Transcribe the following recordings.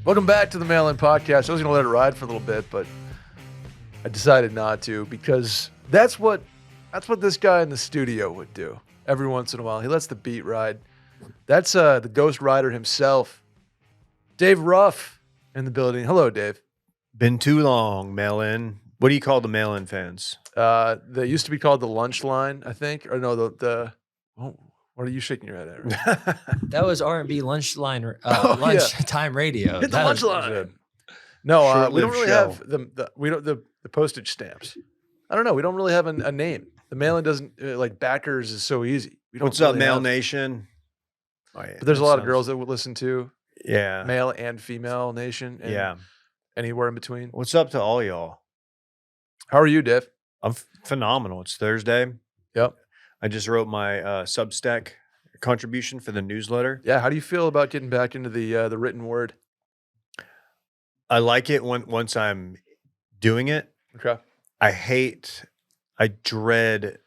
Welcome back to the Mail-In Podcast. I was going to let it ride for a little bit, but I decided not to because that's what this guy in the studio would do every once in a while. He lets the beat ride. That's the Ghost Rider himself, Dave Ruff, in the building. Hello, Dave. Been too long, Mail-In. What do you call the Mail-In fans? They used to be called the Lunch Line, I think. Or no, what are you shaking your head at? Right? That was R&B lunchtime radio. Hit the lunch line. No, we don't really have the postage stamps. I don't know. We don't really have a name. The Mail-In doesn't like backers is so easy. We don't What's up, Mail Nation? Oh, yeah, but there's a lot of girls that would listen to. Yeah, male and female nation. And anywhere in between. What's up to all y'all? How are you, Dave? I'm phenomenal. It's Thursday. Yep. I just wrote my Substack contribution for the newsletter. Yeah. How do you feel about getting back into the written word? I like it once I'm doing it. Okay. I dread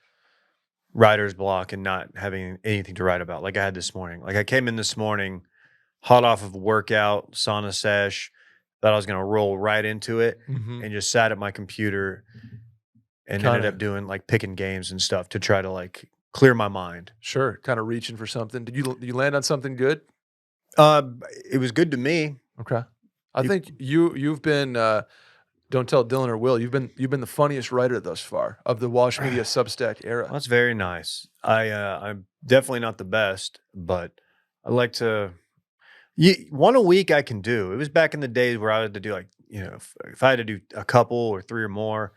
writer's block and not having anything to write about. Like I had this morning. Like I came in this morning, hot off of a workout, sauna sesh, thought I was going to roll right into it, and just sat at my computer and ended up doing like picking games and stuff to try to like clear my mind. Sure. Kind of reaching for something. Did you land on something good? It was good to me. Okay. I think you've been don't tell Dylan or Will, you've been the funniest writer thus far of the Wash Media Substack era. Well, that's very nice. I'm definitely not the best, but I like to one a week I can do. It was back in the days where I had to do like, if I had to do a couple or three or more,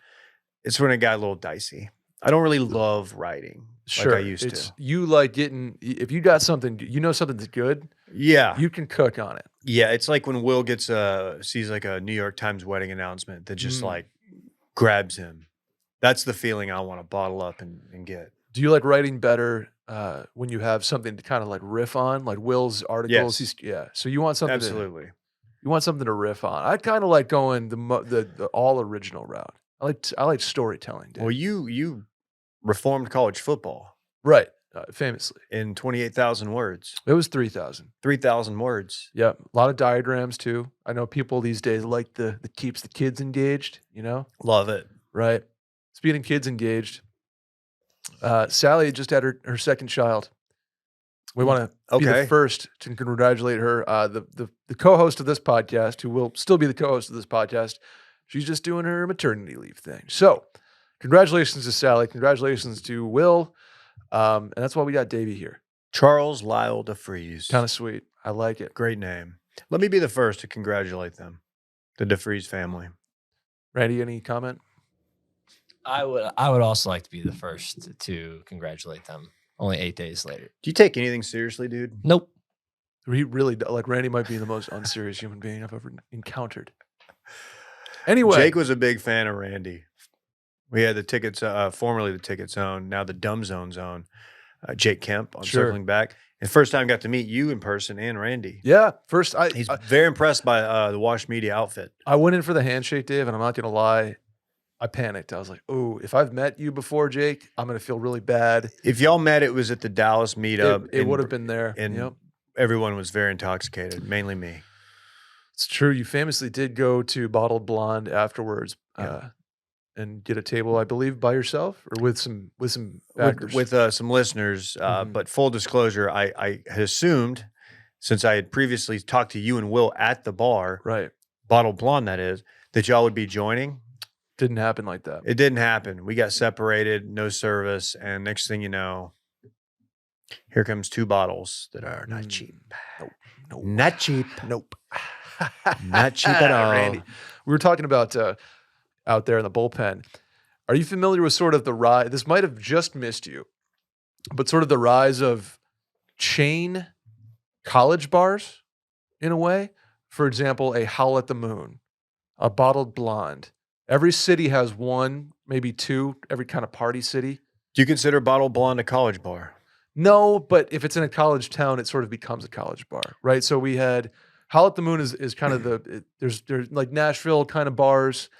it's when it got a little dicey. I don't really love writing like I used to. You like getting, if you got something, something that's good, you can cook on it. Yeah, it's like when Will sees like a New York Times wedding announcement that just like grabs him. That's the feeling I want to bottle up and get. Do you like writing better when you have something to kind of like riff on, like Will's articles? Yes. So you want something absolutely. You want something to riff on. I kind of like going the all original route. I like storytelling. Dude. Well, you reformed college football, right? Famously in 28,000 words. It was 3,000. 3,000 words. Yeah, a lot of diagrams too. I know people these days like the keeps the kids engaged. Love it. Right. Speaking of kids engaged, Sally just had her second child. We want to be the first to congratulate her. The co-host of this podcast, who will still be the co-host of this podcast, she's just doing her maternity leave thing. So, congratulations to Sally. Congratulations to Will. And that's why we got Davey here. Charles Lyle DeFries. Kind of sweet. I like it. Great name. Let me be the first to congratulate them, the DeFries family. Randy, any comment? I would also like to be the first to congratulate them. Only 8 days later. Do you take anything seriously, dude? Nope. He really, like Randy might be the most unserious human being I've ever encountered. Anyway. Jake was a big fan of Randy. We had the tickets, formerly the Ticket Zone, now the Dumb Zone Zone. Jake Kemp on Circling Back. And first time got to meet you in person and Randy. Yeah. He's very impressed by the Wash Media outfit. I went in for the handshake, Dave, and I'm not going to lie. I panicked. I was like, oh, if I've met you before, Jake, I'm going to feel really bad. If y'all met, it was at the Dallas meetup. It would have been there. And everyone was very intoxicated, mainly me. It's true. You famously did go to Bottled Blonde afterwards and get a table, I believe, by yourself or with some backers? With some listeners. But full disclosure, I had assumed, since I had previously talked to you and Will at the bar, right, Bottled Blonde that is, that y'all would be joining. Didn't happen like that. It didn't happen. We got separated, no service, and next thing you know, here comes two bottles that are not cheap. Nope. Not cheap. Nope. Not cheap at all. Randy, we were talking about out there in the bullpen. Are you familiar with sort of the rise? This might have just missed you, but sort of the rise of chain college bars in a way. For example, a Howl at the Moon, a Bottled Blonde. Every city has one, maybe two, every kind of party city. Do you consider Bottled Blonde a college bar? No, but if it's in a college town, it sort of becomes a college bar, right? So we had Howl at the Moon is kind of there's like Nashville kind of bars.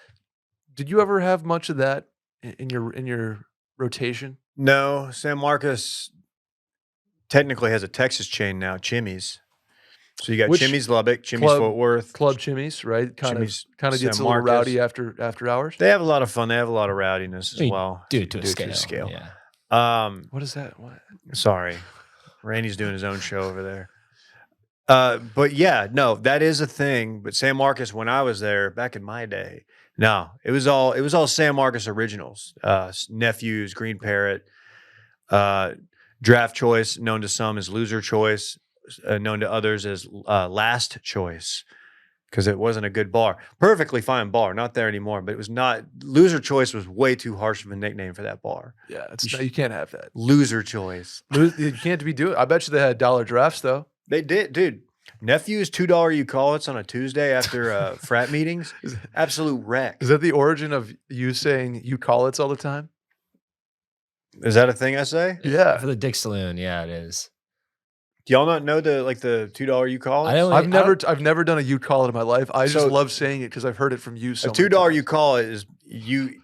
Did you ever have much of that in your rotation? No, San Marcos technically has a Texas chain now, Chimmy's. So you got Which Chimmy's Lubbock, Chimmy's club- Fort Worth, Club Chimneys, right? Kind Chimmy's of gets San a little Marcos. rowdy after hours. They have a lot of fun. They have a lot of rowdiness as well. Do it to You a do it scale. Yeah. What is that? What? Sorry, Randy's doing his own show over there. But yeah, no, that is a thing. But San Marcos, when I was there back in my day, no, it was all San Marcos originals. Nephews, Green Parrot, Draft Choice, known to some as Loser Choice, known to others as Last Choice, because it wasn't a good bar. Perfectly fine bar, not there anymore, but it was not. Loser Choice was way too harsh of a nickname for that bar. Yeah, you can't have that. Loser Choice. You can't be doing. I bet you they had dollar drafts though. They did, dude. Nephew's $2 you call it's on a Tuesday after frat meetings. Absolute wreck. Is that the origin of you saying you call it's all the time? Is that a thing I say? Yeah. For the Dick Saloon, yeah, it is. Do y'all not know the $2 you call it? I've never done a you call it in my life. I just love saying it because I've heard it from you so a many $2 times. you call it is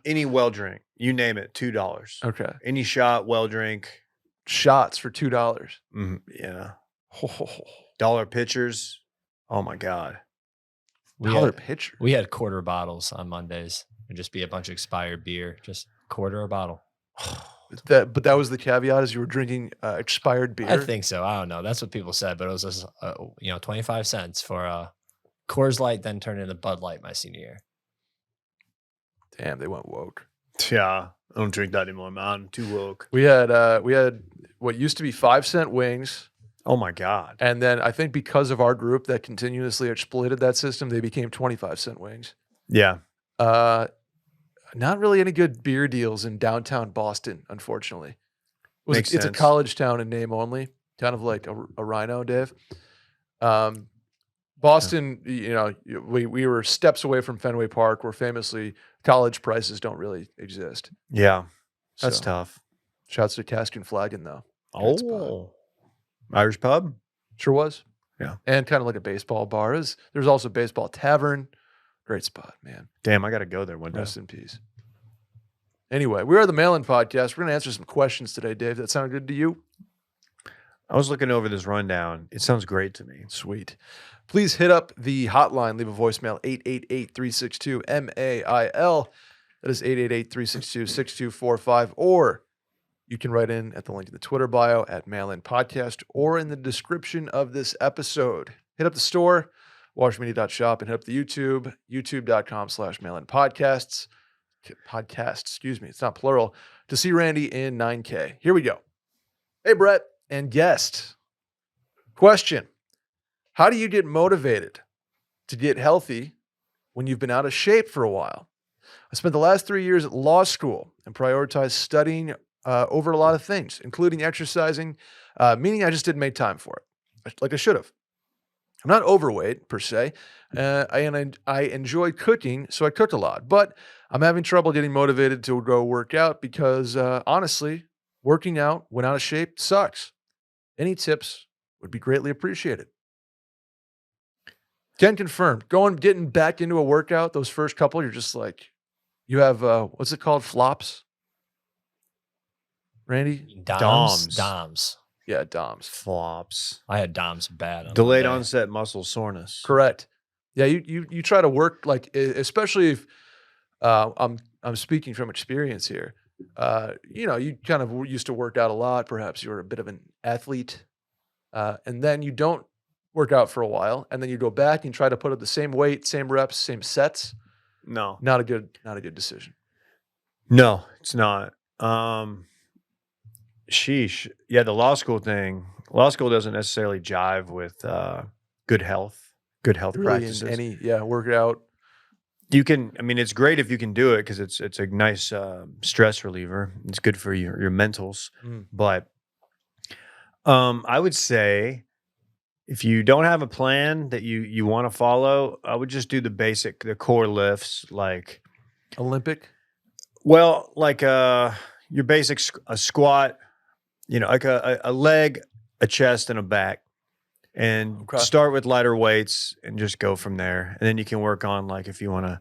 any well drink. You name it, $2. Okay. Any shot, well drink. Shots for $2. Yeah. Dollar pitchers. Oh my God. $1 pitcher. We had quarter bottles on Mondays. It'd just be a bunch of expired beer, just quarter a bottle. But that was the caveat, is you were drinking expired beer. I think so. I don't know. That's what people said, but it was just 25 cents for Coors Light, then turned into Bud Light my senior year. Damn, they went woke. Yeah, I don't drink that anymore, man. I'm too woke. We had what used to be 5-cent wings. Oh my God. And then I think because of our group that continuously exploited that system, they became 25-cent wings. Yeah. Not really any good beer deals in downtown Boston, unfortunately. Makes It's a sense. college town in name only, kind of like a Rhino, Dave. Boston, we were steps away from Fenway Park, where famously college prices don't really exist. Yeah. That's So, tough. Shouts to Cask and Flagon, though. Good spot. Oh. Irish pub? Sure was. Yeah. And kind of like a baseball bar. There's also Baseball Tavern. Great spot, man. Damn, I got to go there one day. Rest in peace. Anyway, we are the Mail-In Podcast. We're going to answer some questions today, Dave. That sound good to you? I was looking over this rundown. It sounds great to me. Sweet. Please hit up the hotline. Leave a voicemail, 888-362-MAIL. That is 888-362-6245. Or you can write in at the link in the Twitter bio at Mail-In Podcast or in the description of this episode. Hit up the store, washmedia.shop, and hit up the YouTube, youtube.com/mailinpodcasts. Podcast, excuse me. It's not plural. To see Randy in 9K. Here we go. Hey, Brett and guest. Question. How do you get motivated to get healthy when you've been out of shape for a while? I spent the last 3 years at law school and prioritized studying over a lot of things, including exercising, meaning I just didn't make time for it, like I should have. I'm not overweight per se, and I enjoy cooking, so I cook a lot. But I'm having trouble getting motivated to go work out because, honestly, working out when out of shape sucks. Any tips would be greatly appreciated. Can confirm. Getting back into a workout, those first couple, you're just like, you have, what's it called? Flops? Randy? Doms. Yeah, DOMs. Flops. I had DOMs bad. Delayed Monday. onset muscle soreness. Correct. Yeah, you try to work, like, especially if I'm speaking from experience here. You kind of used to work out a lot. Perhaps you were a bit of an athlete, and then you don't work out for a while, and then you go back and try to put up the same weight, same reps, same sets. No. Not a good decision. No, it's not. Sheesh. Yeah, the law school thing. Law school doesn't necessarily jive with good health Really, practices. Workout. You can, I mean, it's great if you can do it because it's a nice stress reliever. It's good for your mentals. But I would say if you don't have a plan that you want to follow, I would just do the core lifts, like Olympic. Well, like your basic a squat, like a leg, a chest, and a back. And start with lighter weights and just go from there. And then you can work on, like, if you want to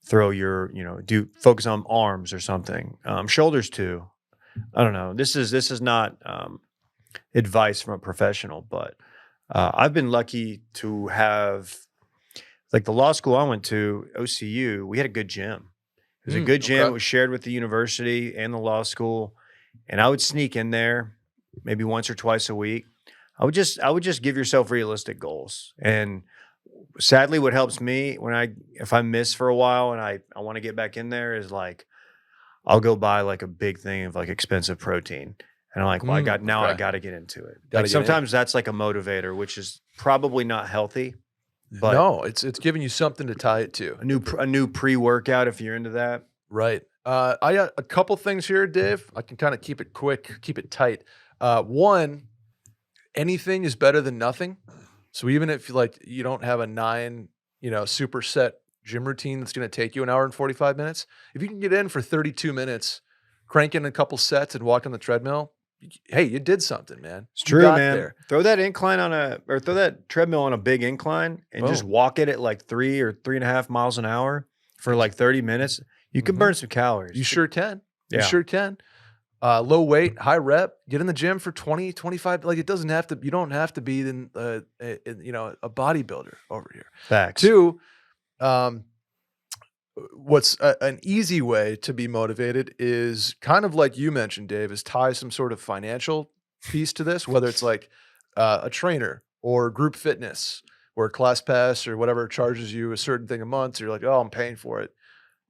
throw focus on arms or something. Shoulders too. I don't know. This is not advice from a professional, but I've been lucky to have, like the law school I went to, OCU, we had a good gym. It was a good gym. Okay. It was shared with the university and the law school. And I would sneak in there maybe once or twice a week. I would just give yourself realistic goals. And sadly, what helps me if I miss for a while and I want to get back in there is like, I'll go buy like a big thing of like expensive protein. And I'm like, well, I got to get into it. Like sometimes that's like a motivator, which is probably not healthy. But no, it's giving you something to tie it to. A new pre-workout if you're into that. Right. I got a couple things here, Dave. I can kind of keep it quick, keep it tight. One, anything is better than nothing. So even if you don't have a 9, superset gym routine that's going to take you an hour and 45 minutes, if you can get in for 32 minutes, crank in a couple sets and walk on the treadmill, hey, you did something, man. It's true, man. There. Throw that throw that treadmill on a big incline and just walk it at like 3 or 3.5 miles an hour for like 30 minutes. You can burn some calories. You sure can. Yeah. You sure can. Low weight, high rep, get in the gym for 20, 25. Like you don't have to be a bodybuilder over here. Facts. 2, what's an easy way to be motivated is kind of like you mentioned, Dave, is tie some sort of financial piece to this, whether it's like a trainer or group fitness or class pass or whatever charges you a certain thing a month. So you're like, oh, I'm paying for it.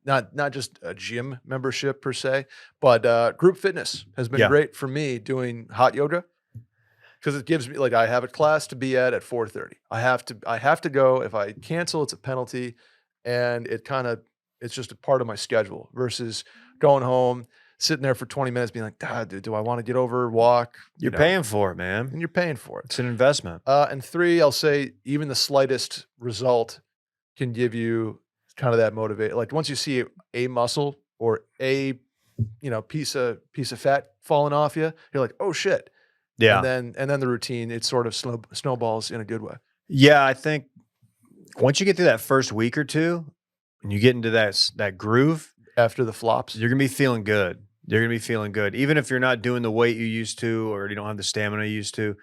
Not just a gym membership per se, but group fitness has been great for me doing hot yoga because it gives me I have a class to be at 4:30. I have to go. If I cancel, it's a penalty, and it's just a part of my schedule versus going home, sitting there for 20 minutes being like, dude, do I want to get over, walk? You're paying for it, man. And you're paying for it. It's an investment. And 3, I'll say even the slightest result can give you kind of that motivate. Like once you see a muscle or a piece of fat falling off you, you're like, oh shit. Yeah. And then the routine, it sort of snowballs in a good way. Yeah, I think once you get through that first week or two and you get into that groove after the flops, you're gonna be feeling good. Even if you're not doing the weight you used to or you don't have the stamina you used to.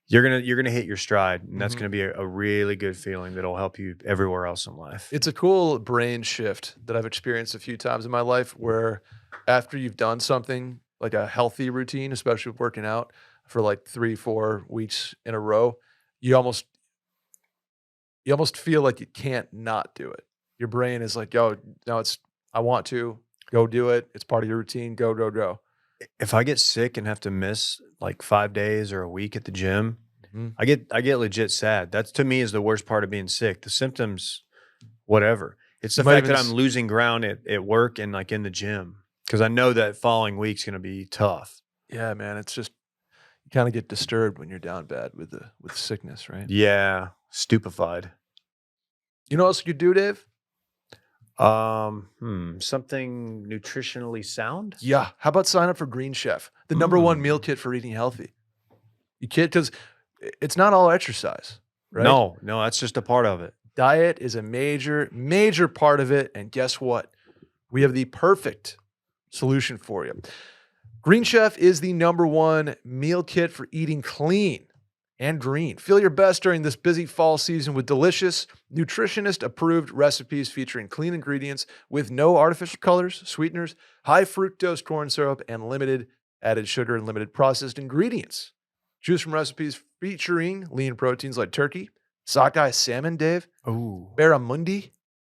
You're gonna hit your stride, and that's gonna be a really good feeling that'll help you everywhere else in life. It's a cool brain shift that I've experienced a few times in my life where after you've done something like a healthy routine, especially working out for like 3-4 weeks in a row, you almost feel like you can't not do it. Your brain is like, yo, no, I want to go do it. It's part of your routine. Go. If I get sick and have to miss like 5 days or a week at the gym, I get legit sad. That to me is the worst part of being sick. The symptoms, whatever. It's the fact that I'm losing ground at work and like in the gym because I know that following week's going to be tough. Yeah, man. It's just you kind of get disturbed when you're down bad with sickness, right? Yeah, stupefied. You know what else you could do, Dave? Something nutritionally sound? Yeah. How about sign up for Green Chef, the #1 meal kit for eating healthy? You kid, because it's not all exercise, right? No, that's just a part of it. Diet is a major, major part of it. And guess what? We have the perfect solution for you. Green Chef is the #1 meal kit for eating clean and green. Feel your best during this busy fall season with delicious, nutritionist-approved recipes featuring clean ingredients with no artificial colors, sweeteners, high fructose corn syrup, and limited added sugar and limited processed ingredients. Choose from recipes featuring lean proteins like turkey, sockeye salmon, Dave, barramundi,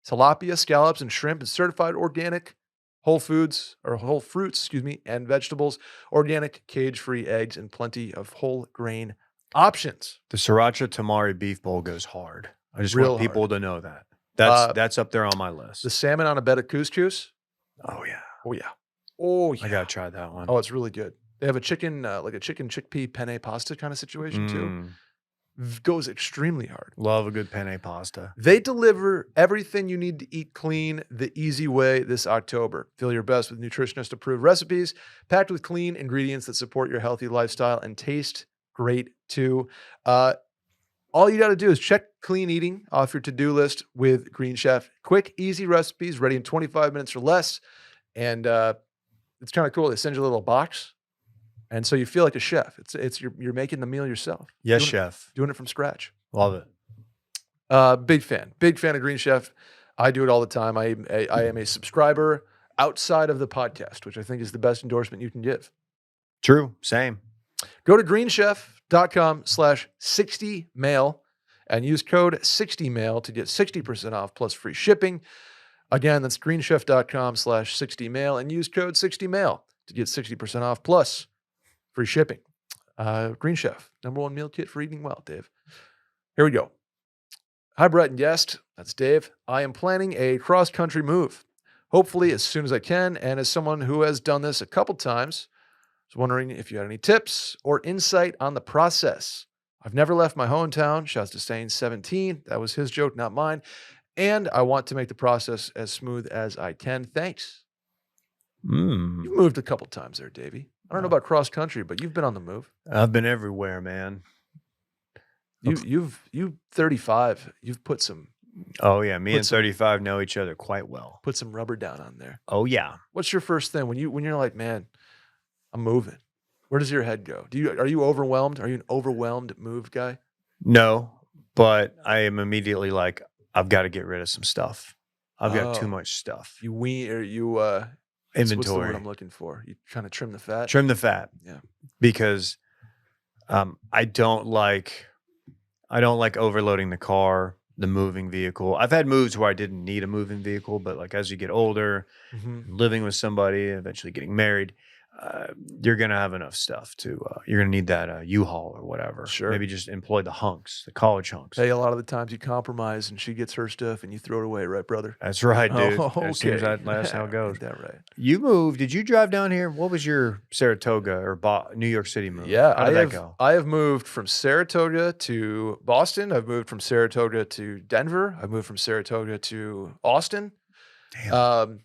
tilapia, scallops, and shrimp, and certified organic whole fruits, and vegetables, organic cage-free eggs, and plenty of whole grain options. The Sriracha Tamari beef bowl goes hard. I just want people to know that. That's up there on my list. The salmon on a bed of couscous. Oh yeah. I gotta try that one. Oh, it's really good. They have a chicken, like a chicken chickpea penne pasta kind of situation too. Goes extremely hard. Love a good penne pasta. They deliver everything you need to eat clean the easy way this October. Feel your best with nutritionist-approved recipes packed with clean ingredients that support your healthy lifestyle and taste great too. All you got to do is check clean eating off your to-do list with Green Chef. Quick, easy recipes ready in 25 minutes or less. And it's kind of cool. They send you a little box And so you feel like a chef. It's you're making the meal yourself. Yes, doing chef. doing it from scratch. Love it. Big fan of Green Chef. I do it all the time. I am a subscriber outside of the podcast, which I think is the best endorsement you can give. True. Same. Go to greenchef.com/60mail and use code 60mail to get 60% off plus free shipping. Again, that's greenchef.com/60mail and use code 60mail to get 60% off plus free shipping. Green Chef, #1 meal kit for eating well, Dave. Here we go. Hi, Brett and guest. That's Dave. I am planning a cross-country move, hopefully as soon as I can. And as someone who has done this a couple times, I was wondering if you had any tips or insight on the process. I've never left my hometown. Shouts to Stain 17. That was his joke, not mine. And I want to make the process as smooth as I can. Thanks. You've moved a couple times there, Davey. I don't know about cross-country, but you've been on the move. I've been everywhere, man. You've 35. You've put some. Oh yeah, me and 35 know each other quite well. Put some rubber down on there. Oh yeah. What's your first thing when you're like, man, I'm moving? Where does your head go? Are you overwhelmed? Are you an overwhelmed move guy? No, but I am immediately like, I've got to get rid of some stuff. I've got too much stuff. You wean or you inventory. What's the word I'm looking for? You kind of trim the fat. Trim the fat. Yeah. Because I don't like overloading the car, the moving vehicle. I've had moves where I didn't need a moving vehicle, but like as you get older, living with somebody, eventually getting married, you're going to have enough stuff you're going to need that U-Haul or whatever. Sure. Maybe just employ the hunks, the college hunks. Hey, a lot of the times you compromise and she gets her stuff and you throw it away, right, brother? That's right, dude. Oh, As soon as that's how it goes. Is that right? You moved. Did you drive down here? What was your Saratoga or New York City move? Yeah, how did that go? I have moved from Saratoga to Boston. I've moved from Saratoga to Denver. I've moved from Saratoga to Austin. Damn.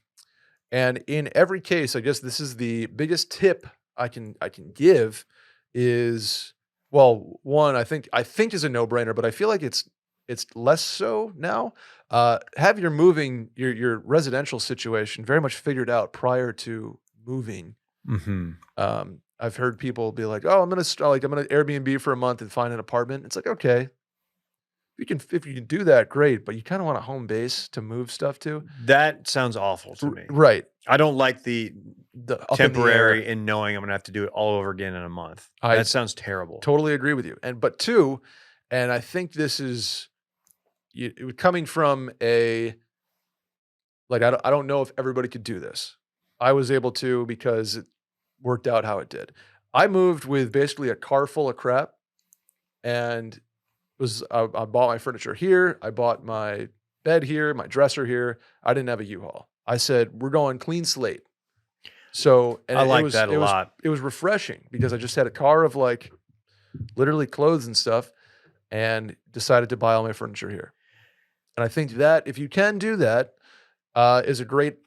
And in every case, I guess this is the biggest tip I can give is, well, one I think is a no-brainer, but I feel like it's less so now. Have your residential situation very much figured out prior to moving. I've heard people be like, "Oh, I'm gonna Airbnb for a month and find an apartment." It's like, okay, if you can do that, great, but you kind of want a home base to move stuff to. That sounds awful to me. Right. I don't like the up temporary in the air. and knowing I'm going to have to do it all over again in a month. That sounds terrible. Totally agree with you. But two, and I think this is coming from I don't know if everybody could do this. I was able to because it worked out how it did. I moved with basically a car full of crap, and I bought my furniture here. I bought my bed here, my dresser here. I didn't have a U-Haul. I said, we're going clean slate. So, and I like that a lot. It was refreshing because I just had a car of like literally clothes and stuff and decided to buy all my furniture here. And I think that if you can do that, is a great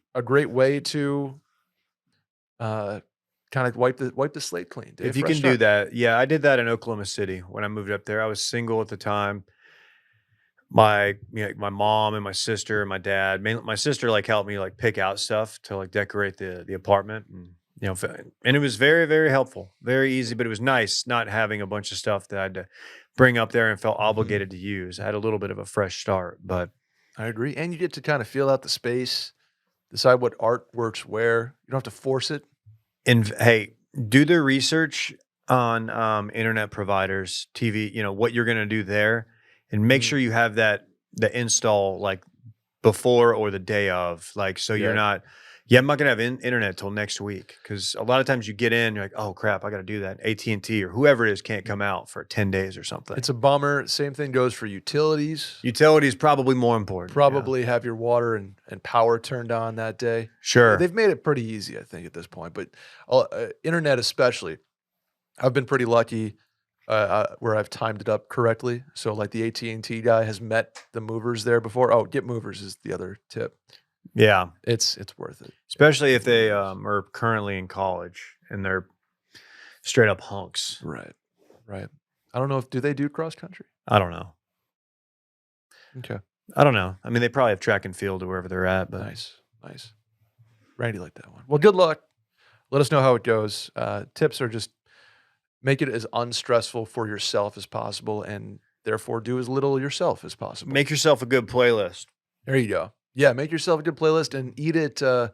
way to kind of wipe the slate clean. If you can do that. Yeah, I did that in Oklahoma City when I moved up there. I was single at the time. My mom and my sister and my dad, my sister helped me pick out stuff to decorate the apartment, and it was very, very helpful, very easy, but it was nice not having a bunch of stuff that I had to bring up there and felt obligated to use. I had a little bit of a fresh start, but I agree. And you get to kind of feel out the space, decide what art works where. You don't have to force it. And hey, do the research on internet providers, TV, what you're going to do there. And make sure you have the install before or the day of, so you're not, I'm not going to have internet till next week. Because a lot of times you get in, you're like, oh crap, I got to do that. AT&T or whoever it is can't come out for 10 days or something. It's a bummer. Same thing goes for utilities. Utilities probably more important. Probably have your water and power turned on that day. Sure. They've made it pretty easy, I think, at this point. But internet especially, I've been pretty lucky. Where I've timed it up correctly. So the AT&T guy has met the movers there before. Oh, get movers is the other tip. Yeah. It's worth it. Especially if they are currently in college and they're straight up hunks. Right. I don't know do they do cross country? I don't know. Okay. I don't know. I mean, they probably have track and field or wherever they're at. But Nice. Randy liked that one. Well, good luck. Let us know how it goes. Tips are just Make it as unstressful for yourself as possible, and therefore do as little yourself as possible. Make yourself a good playlist. There you go. Yeah, make yourself a good playlist and eat it. I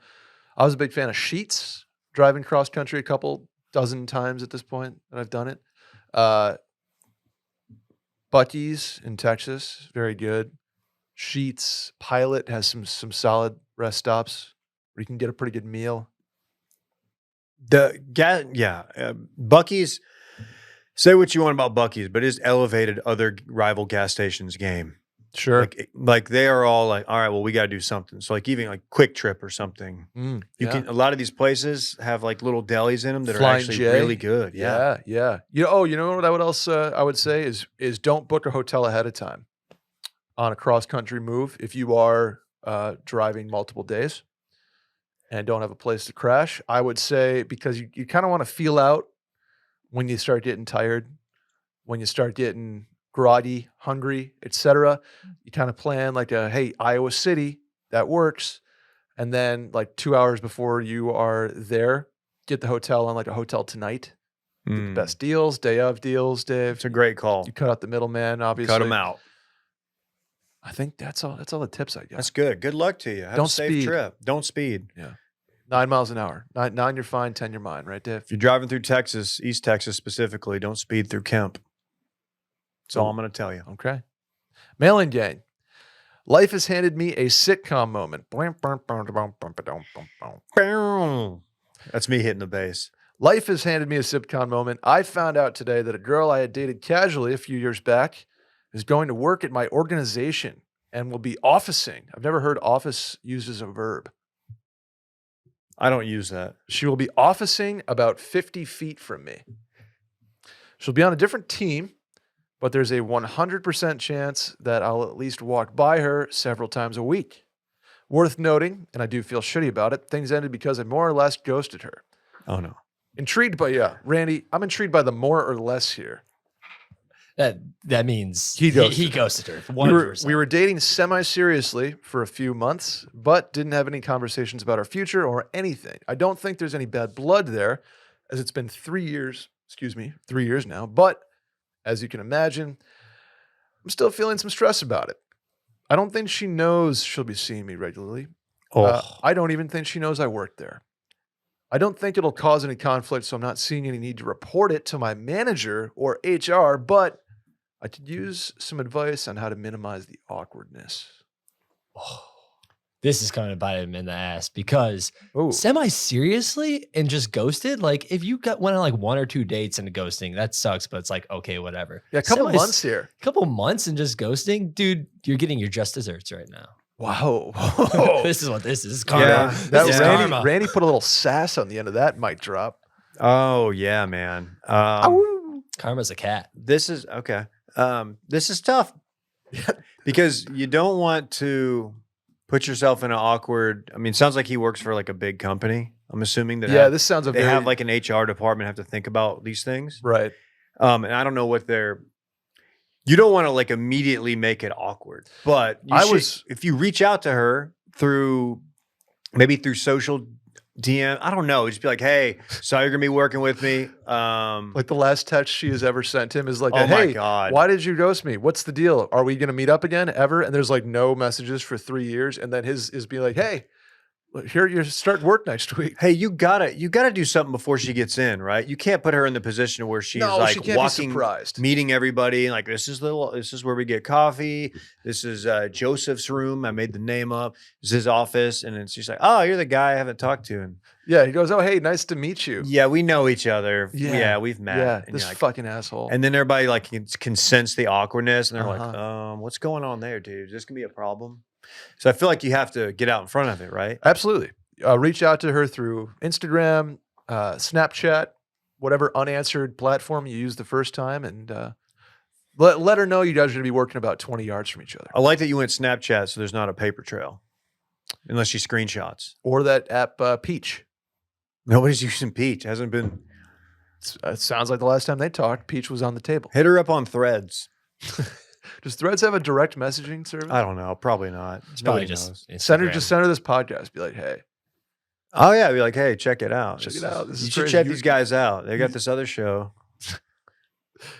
was a big fan of Sheets, driving cross country a couple dozen times at this point that I've done it. Buc-ee's in Texas, very good. Sheets, Pilot has some solid rest stops where you can get a pretty good meal. Buc-ee's. Say what you want about Buc-ee's, but it's elevated other rival gas stations game. Sure. Like they are all like, all right, well, we got to do something. So like even like Quick Trip or something. You can. A lot of these places have like little delis in them that Flying are actually J. really good. Yeah. You know what I would say is don't book a hotel ahead of time on a cross country move if you are driving multiple days and don't have a place to crash. I would say because you kind of want to feel out when you start getting tired, when you start getting groggy, hungry, etc. You kind of plan like hey, Iowa City, that works. And then like 2 hours before you are there, get the hotel on like a Hotel Tonight. Get the best deals, day of deals, Dave. It's a great call. You cut out the middleman, obviously. Cut them out. I think that's all the tips I got. That's good. Good luck to you. Have Don't a safe speed. trip. Don't speed. Yeah. 9 miles an hour. Nine, you're fine. 10, you're mine, right, Dave? If you're driving through Texas, East Texas specifically, don't speed through Kemp. That's all I'm going to tell you. Okay. Mail-in gang. Life has handed me a sitcom moment. That's me hitting the bass. Life has handed me a sitcom moment. I found out today that a girl I had dated casually a few years back is going to work at my organization and will be officing. I've never heard office used as a verb. I don't use that. She will be officing about 50 feet from me. She'll be on a different team, but there's a 100% chance that I'll at least walk by her several times a week. Worth noting, and I do feel shitty about it, things ended because I more or less ghosted her. Oh, no. Intrigued by, Randy, I'm intrigued by the more or less here. That means he ghosted her. 100%. We were dating semi-seriously for a few months, but didn't have any conversations about our future or anything. I don't think there's any bad blood there, as it's been 3 years now. But as you can imagine, I'm still feeling some stress about it. I don't think she knows she'll be seeing me regularly. I don't even think she knows I work there. I don't think it'll cause any conflict, so I'm not seeing any need to report it to my manager or HR, but I could use some advice on how to minimize the awkwardness. This is kind of bite him in the ass because semi-seriously and just ghosted. Like if you went on like 1 or 2 dates and ghosting, that sucks, but it's like, okay, whatever. Yeah, a couple months here. A couple months and just ghosting. Dude, you're getting your just desserts right now. Wow. This is what this is. Karma. Yeah, Randy put a little sass on the end of that mic drop. Oh, yeah, man. Karma's a cat. This is okay. This is tough because you don't want to put yourself in an awkward. I mean, it sounds like he works for like a big company. I'm assuming that. This sounds they have like an HR department have to think about these things, right? And I don't know what they're. You don't want to like immediately make it awkward, but if you reach out to her through social DM, I don't know, just be like, hey, so you're gonna be working with me. Like the last text she has ever sent him is like, oh hey, my God, why did you ghost me? What's the deal? Are we gonna meet up again ever? And there's like no messages for 3 years, and then his is be like, hey, here you start work next week. Hey, you gotta do something before she gets in, right? You can't put her in the position where she's like she can't walking, be surprised, meeting everybody. Like this is where we get coffee. This is Joseph's room. I made the name up. This is his office, and then she's like, "Oh, you're the guy I haven't talked to." And yeah, he goes, "Oh, hey, nice to meet you." Yeah, we know each other. Yeah, we've met. Yeah, and this fucking asshole. And then everybody like can sense the awkwardness, and they're like, "What's going on there, dude? Is this gonna be a problem?" So I feel like you have to get out in front of it, right? Absolutely. Reach out to her through Instagram, Snapchat, whatever unanswered platform you used the first time, and let her know you guys are going to be working about 20 yards from each other. I like that you went Snapchat, so there's not a paper trail, unless she screenshots. Or that app, Peach. Nobody's using Peach. Hasn't been. It sounds like the last time they talked, Peach was on the table. Hit her up on Threads. Does Threads have a direct messaging service? I don't know. Probably not. It's probably just send her this podcast. Be like, hey. Oh yeah, be like, hey, check it out. Check it out. You should check these guys out. They got this other show.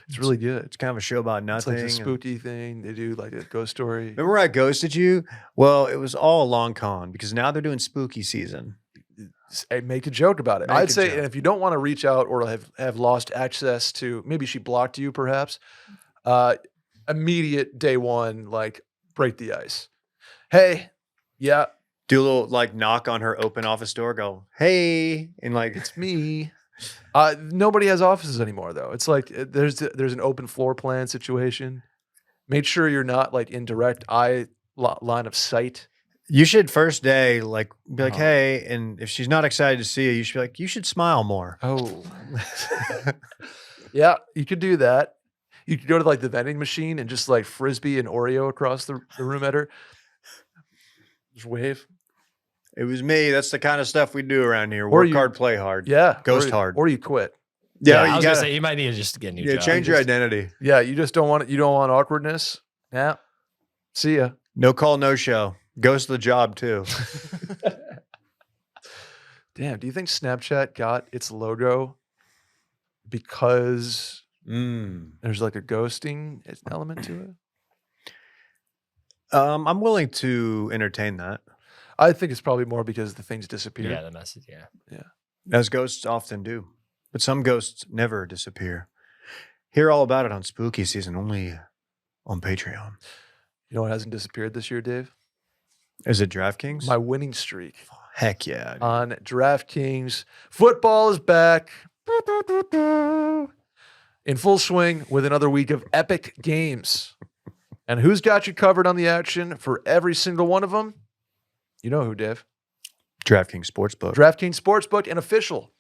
It's really good. It's kind of a show about nothing. It's like a spooky thing. They do like a ghost story. Remember where I ghosted you? Well, it was all a long con because now they're doing spooky season. Make a joke about it. I'd say, and if you don't want to reach out or have lost access to, maybe she blocked you perhaps, immediate day one, like break the ice. Hey, yeah. Do a little like knock on her open office door, go, hey, and like it's me. Nobody has offices anymore though. It's like there's an open floor plan situation. Make sure you're not like in direct eye line of sight. You should first day like be like, hey, and if she's not excited to see you should be like, you should smile more. Oh, yeah, you could do that. You could go to like the vending machine and just like frisbee an Oreo across the room at her. Just wave. It was me. That's the kind of stuff we do around here. Work hard, play hard. Yeah. Ghost hard. Or you quit. Yeah, I was gonna say you might need to just get a new job. Change your identity. Yeah, you just don't want it. You don't want awkwardness. Yeah. See ya. No call, no show. Ghost the job too. Damn, do you think Snapchat got its logo because there's like a ghosting element to it? I'm willing to entertain that. I think it's probably more because the things disappear. Yeah, the message. Yeah. As ghosts often do, but some ghosts never disappear. Hear all about it on spooky season only on Patreon. You know what hasn't disappeared this year, Dave? Is it DraftKings? My winning streak. Heck yeah. Dude. On DraftKings. Football is back. In full swing with another week of epic games. And who's got you covered on the action for every single one of them? You know who, Dave? DraftKings Sportsbook. DraftKings Sportsbook, an official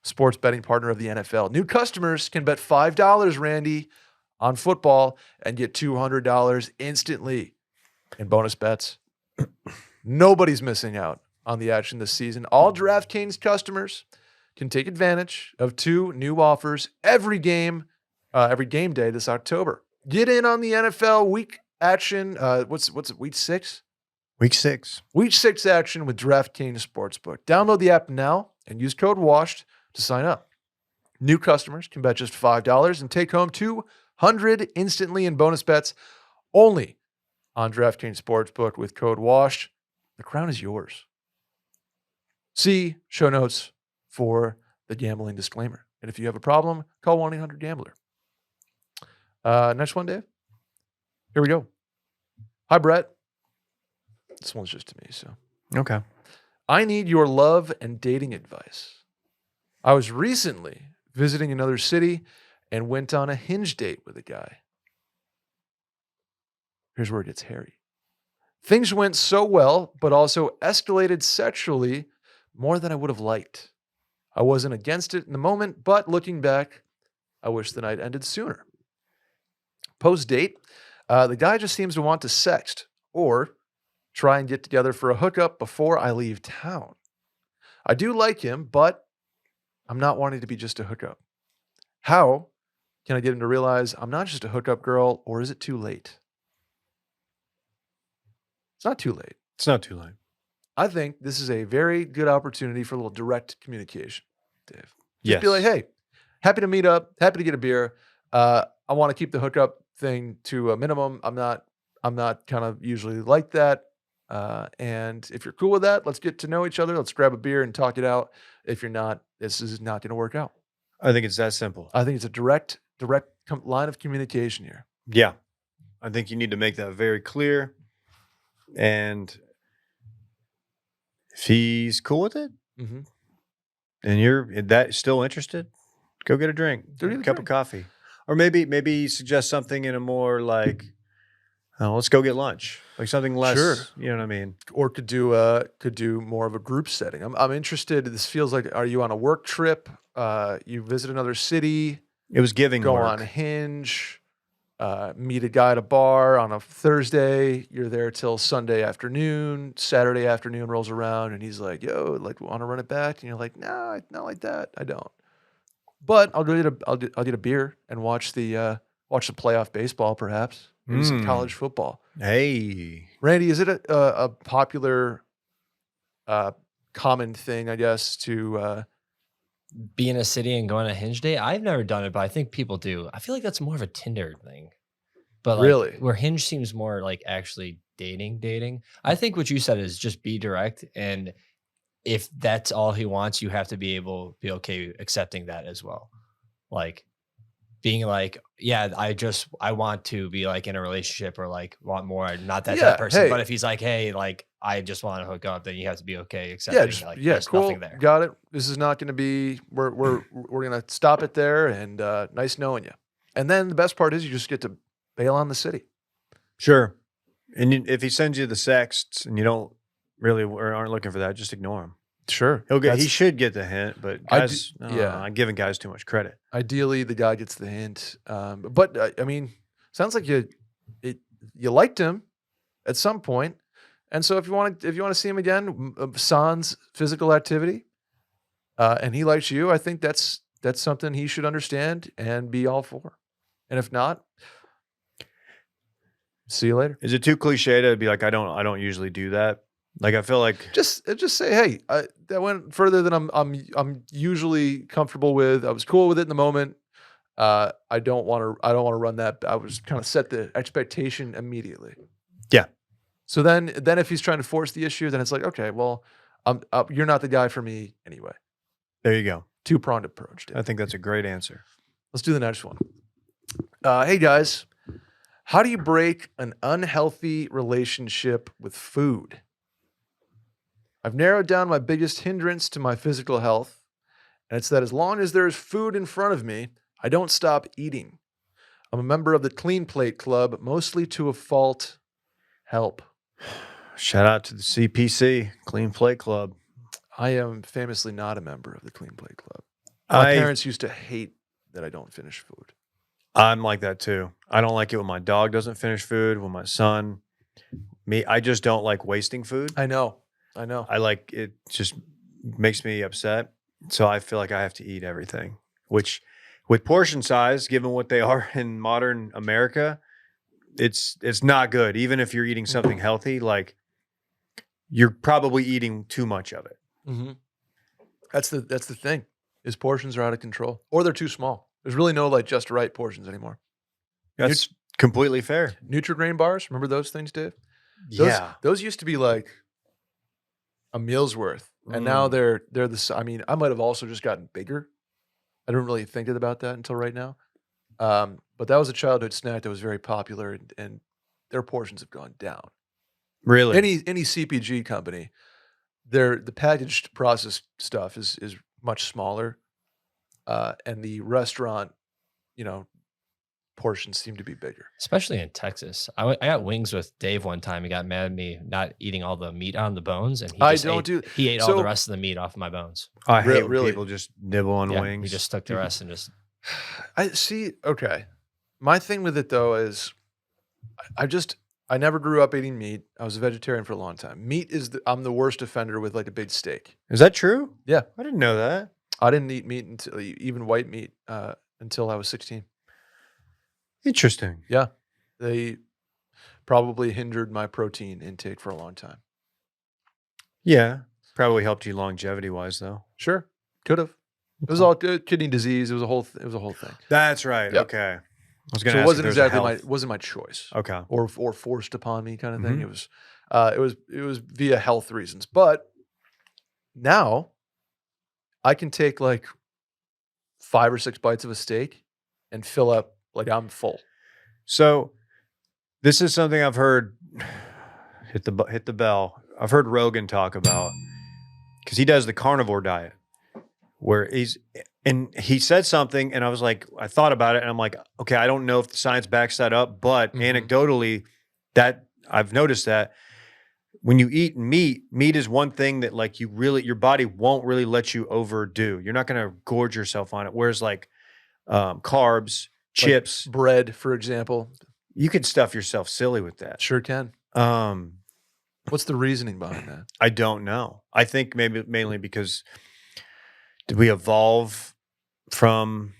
sports betting partner of the NFL. New customers can bet $5, Randy, on football and get $200 instantly in bonus bets. Nobody's missing out on the action this season. All DraftKings customers can take advantage of 2 new offers every game day this October. Get in on the NFL week action. What's it? Week 6? Week 6. Week 6 action with DraftKings Sportsbook. Download the app now and use code WASHED to sign up. New customers can bet just $5 and take home $200 instantly in bonus bets only on DraftKings Sportsbook with code WASHED. The crown is yours. See show notes for the gambling disclaimer. And if you have a problem, call 1-800-GAMBLER. Next one, Dave. Here we go. Hi, Brett. This one's just to me, so. Okay. I need your love and dating advice. I was recently visiting another city and went on a Hinge date with a guy. Here's where it gets hairy. Things went so well, but also escalated sexually more than I would have liked. I wasn't against it in the moment, but looking back, I wish the night ended sooner. Post-date, the guy just seems to want to sext or try and get together for a hookup before I leave town. I do like him, but I'm not wanting to be just a hookup. How can I get him to realize I'm not just a hookup girl, or is it too late? It's not too late. It's not too late. I think this is a very good opportunity for a little direct communication, Dave. Just Yes. be like, hey, happy to meet up, happy to get a beer. I want to keep the hookup thing to a minimum. I'm not kind of usually like that. And if you're cool with that, let's get to know each other. Let's grab a beer and talk it out. If you're not, this is not going to work out. I think it's that simple. I think it's a direct line of communication here. Yeah. I think you need to make that very clear. And if he's cool with it, Mm-hmm. and you're that still interested, go get a drink, Go get a cup drink. of coffee. Or maybe suggest something in a more like, let's go get lunch. Like something less, Sure. You know what I mean? Or could do more of a group setting. I'm interested. This feels like, are you on a work trip? You visit another city, It was giving go work. on Hinge, meet a guy at a bar on a Thursday. You're there till Sunday afternoon. Saturday afternoon rolls around, and he's like, "Yo, like, want to run it back?" And you're like, "Nah, not like that. I don't." But I'll get a beer and watch the playoff baseball, perhaps maybe some college football. Hey, Randy, is it a popular, common thing, I guess, to be in a city and go on a Hinge date. I've never done it, but I think people do. I feel like that's more of a Tinder thing. But like Really? where Hinge seems more like actually dating. I think what you said is just be direct, and if that's all he wants, you have to be okay accepting that as well. Like being like, yeah, I want to be like in a relationship or like want more, not that type Yeah, of person. hey. But if he's like, hey, like I just want to hook up, then you have to be okay Yeah, accepting like there's cool. nothing there. Got it. This is not going to be. We're going to stop it there. And nice knowing you. And then the best part is you just get to bail on the city. Sure. And if he sends you the sexts and you don't really or aren't looking for that, just ignore him. Sure, He should get the hint, but guys, I'm giving guys too much credit. Ideally, the guy gets the hint. But I mean, sounds like you liked him at some point, and so if you want to see him again, sans physical activity, and he likes you, I think that's something he should understand and be all for. And if not, see you later. Is it too cliche to be like, I don't usually do that? Like, I feel like just say, hey, that went further than I'm usually comfortable with. I was cool with it in the moment. I don't want to run that. I was kind of set the expectation immediately. Yeah. So then if he's trying to force the issue, then it's like, okay, well, you're not the guy for me anyway. There you go. Two-pronged approach. I think that's a great answer. Let's do the next one. Hey guys, how do you break an unhealthy relationship with food? I've narrowed down my biggest hindrance to my physical health, and it's that as long as there is food in front of me, I don't stop eating. I'm a member of the Clean Plate Club, mostly to a fault. Help. Shout out to the CPC, Clean Plate Club. I am famously not a member of the Clean Plate Club. My parents used to hate that I don't finish food. I'm like that too. I don't like it when my dog doesn't finish food, when my son, I just don't like wasting food. I know. I like it, just makes me upset. So I feel like I have to eat everything, which with portion size, given what they are in modern America, it's not good. Even if you're eating something healthy, like you're probably eating too much of it. Mm-hmm. That's the thing, is portions are out of control or they're too small. There's really no like just right portions anymore. That's completely fair. Nutri-Grain bars, remember those things, Dave? Those used to be like a meal's worth, and now they're the. I mean, I might have also just gotten bigger. I didn't really think about that until right now. But that was a childhood snack that was very popular, and their portions have gone down. Really, any CPG company, the packaged processed stuff is much smaller, and the restaurant, portions seem to be bigger. Especially in Texas. I got wings with Dave one time. He got mad at me not eating all the meat on the bones, and he ate all the rest of the meat off my bones. I hate when people just nibble on wings. He just took the rest and just. I see. Okay, my thing with it though is, I never grew up eating meat. I was a vegetarian for a long time. Meat I'm the worst offender with like a big steak. Is that true? Yeah, I didn't know that. I didn't eat meat until even white meat until I was 16. Interesting. Yeah, they probably hindered my protein intake for a long time. Yeah, probably helped you longevity wise though. Sure, could have. It was all good. Kidney disease. It was a whole thing. That's right. Yep. Okay. I was going to ask. So it wasn't my choice. Okay. Or forced upon me kind of thing. It was via health reasons. But now I can take like 5 or 6 bites of a steak and fill up like I'm full. So this is something I've heard. Hit the bell. I've heard Rogan talk about, because he does the carnivore diet, where he said something, and I was like, I thought about it, and I'm like, okay, I don't know if the science backs that up, but anecdotally, that I've noticed that when you eat meat is one thing that like your body won't really let you overdo. You're not going to gorge yourself on it. Whereas like carbs, chips, like bread, for example, you can stuff yourself silly with that. Sure can. What's the reasoning behind that? I don't know. I think mainly because did we evolve from,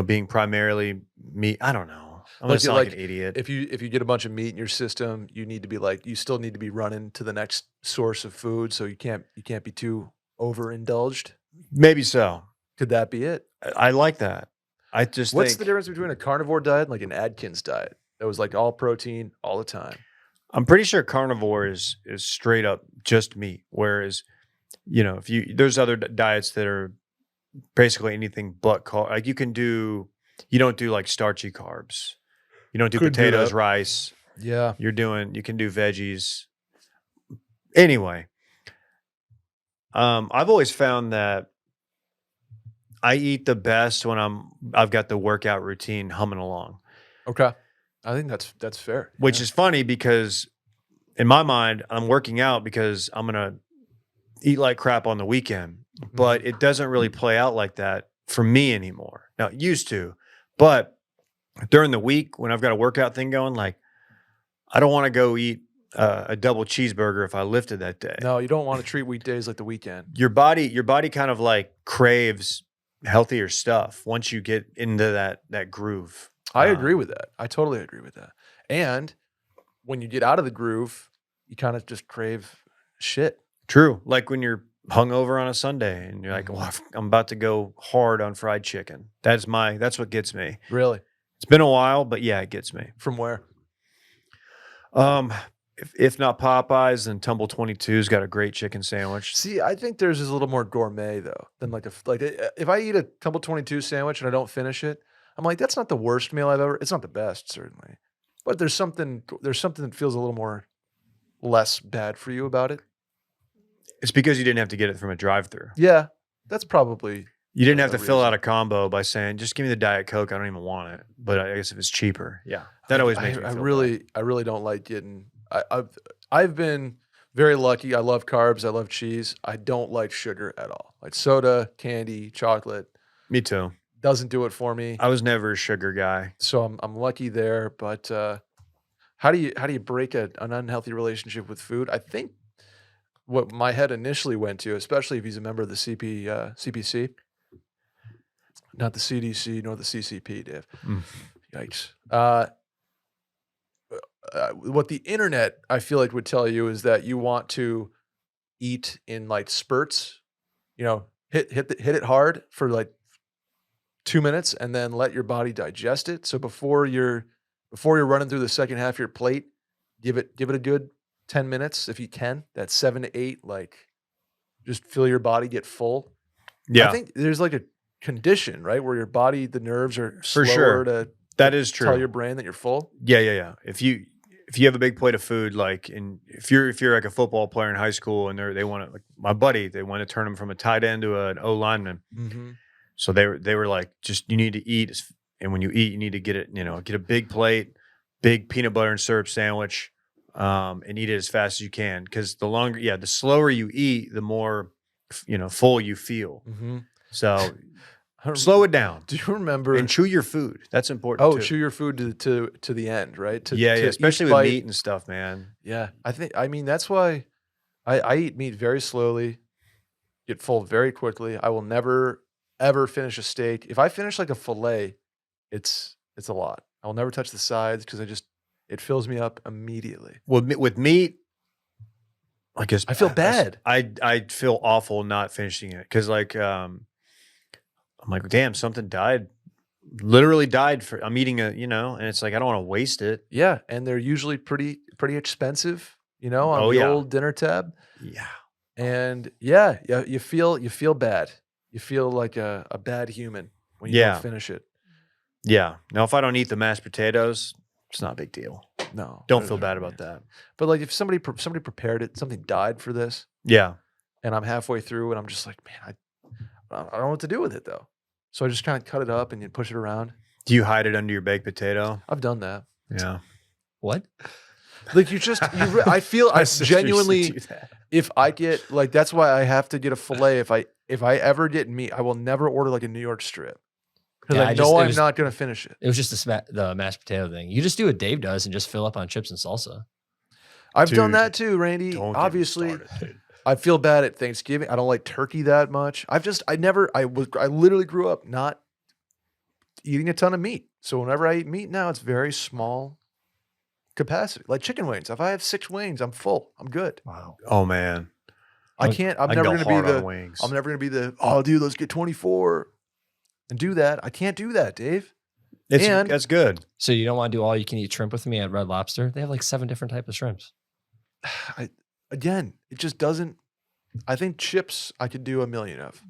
being primarily meat? I don't know. I'm gonna sound like an idiot. If you get a bunch of meat in your system, you need to be you still need to be running to the next source of food, so you can't be too overindulged. Maybe so. Could that be it? I like that. I just What's think the difference between a carnivore diet and like an Atkins diet that was like all protein all the time? I'm pretty sure carnivore is straight up just meat, whereas if there's other diets that are basically anything but carb. Like you don't do like starchy carbs. You don't do Couldn't do potatoes, that. rice. Yeah. You can do veggies. Anyway, I've always found that I eat the best when I've got the workout routine humming along. Okay. I think that's fair. Which is funny because in my mind, I'm working out because I'm gonna eat like crap on the weekend. But it doesn't really play out like that for me anymore. Now it used to, but during the week when I've got a workout thing going, like I don't want to go eat a double cheeseburger if I lifted that day. No, you don't want to treat weekdays like the weekend. Your body kind of like craves healthier stuff once you get into that groove. I agree with that. I totally agree with that. And when you get out of the groove, you kind of just crave shit. True. Like when you're hungover on a Sunday and you're like, well, I'm about to go hard on fried chicken. That's what gets me. Really? It's been a while, but yeah, it gets me. From where? If not Popeyes, then Tumble 22's got a great chicken sandwich. See, I think theirs is a little more gourmet though than if I eat a Tumble 22 sandwich and I don't finish it, I'm like, that's not the worst meal I've ever. It's not the best, certainly, but there's something that feels a little more less bad for you about it. It's because you didn't have to get it from a drive-thru. Yeah, that's probably. You didn't have to fill out a combo by saying, "Just give me the Diet Coke. I don't even want it." But I guess if it's cheaper, yeah, that always makes me feel bad. I really don't like getting. I've been very lucky. I love carbs. I love cheese. I don't like sugar at all. Like soda, candy, chocolate. Me too. Doesn't do it for me. I was never a sugar guy, so I'm lucky there. But how do you break an unhealthy relationship with food? I think what my head initially went to, especially if he's a member of the CPC, not the CDC nor the CCP, Dave. Yikes. What the internet I feel like would tell you is that you want to eat in like spurts, hit it hard for like 2 minutes and then let your body digest it. So before you're running through the second half of your plate, give it a good 10 minutes if you can. That's 7 to 8. Like, just feel your body get full. Yeah, I think there's like a condition, right, where your body, the nerves are for slower sure. That is true. Tell your brain that you're full. Yeah. If you have a big plate of food, like, and if you're like a football player in high school and they want to, like my buddy, they want to turn him from a tight end to an O lineman. Mm-hmm. So they were like, just you need to eat, and when you eat, you need to get it, get a big plate, big peanut butter and syrup sandwich, and eat it as fast as you can. Because the slower you eat, the more full you feel. Mm-hmm. So slow it down. Do you remember? And chew your food. That's important. Chew your food to the end, right? Yeah, especially with meat and stuff, man. Yeah, that's why I eat meat very slowly, get full very quickly. I will never ever finish a steak. If I finish like a fillet, it's a lot. I'll never touch the sides because it fills me up immediately. Well, with meat, I guess I feel bad. I feel awful not finishing it because I'm like, damn, something literally died I'm eating and it's like, I don't want to waste it. Yeah. And they're usually pretty expensive, on the old dinner tab. Yeah. And you feel bad. You feel like a bad human when you don't finish it. Yeah. Now, if I don't eat the mashed potatoes, it's not a big deal. No. Don't feel bad about that. But like if somebody prepared it, something died for this. Yeah. And I'm halfway through and I'm just like, man, I don't know what to do with it though. So I just kind of cut it up and you push it around. Do you hide it under your baked potato? I've done that. Yeah. What? Like I feel I genuinely, if I get like, that's why I have to get a fillet. If I ever get meat, I will never order like a New York strip. Because I know I'm not going to finish it. It was just the mashed potato thing. You just do what Dave does and just fill up on chips and salsa. I've done that too, Randy. Obviously, I feel bad at Thanksgiving. I don't like turkey that much. I literally grew up not eating a ton of meat. So whenever I eat meat now, it's very small capacity. Like chicken wings. If I have 6 wings, I'm full. I'm good. Wow. Oh man. I can't. I'm I never go going to be hard on the. wings. I'm never going to be the. Oh, dude, let's get 24 and do that. I can't do that, Dave. That's good. So you don't want to do all you can eat shrimp with me at Red Lobster? They have like 7 different types of shrimps. Again, it just doesn't. I think chips I could do a million of.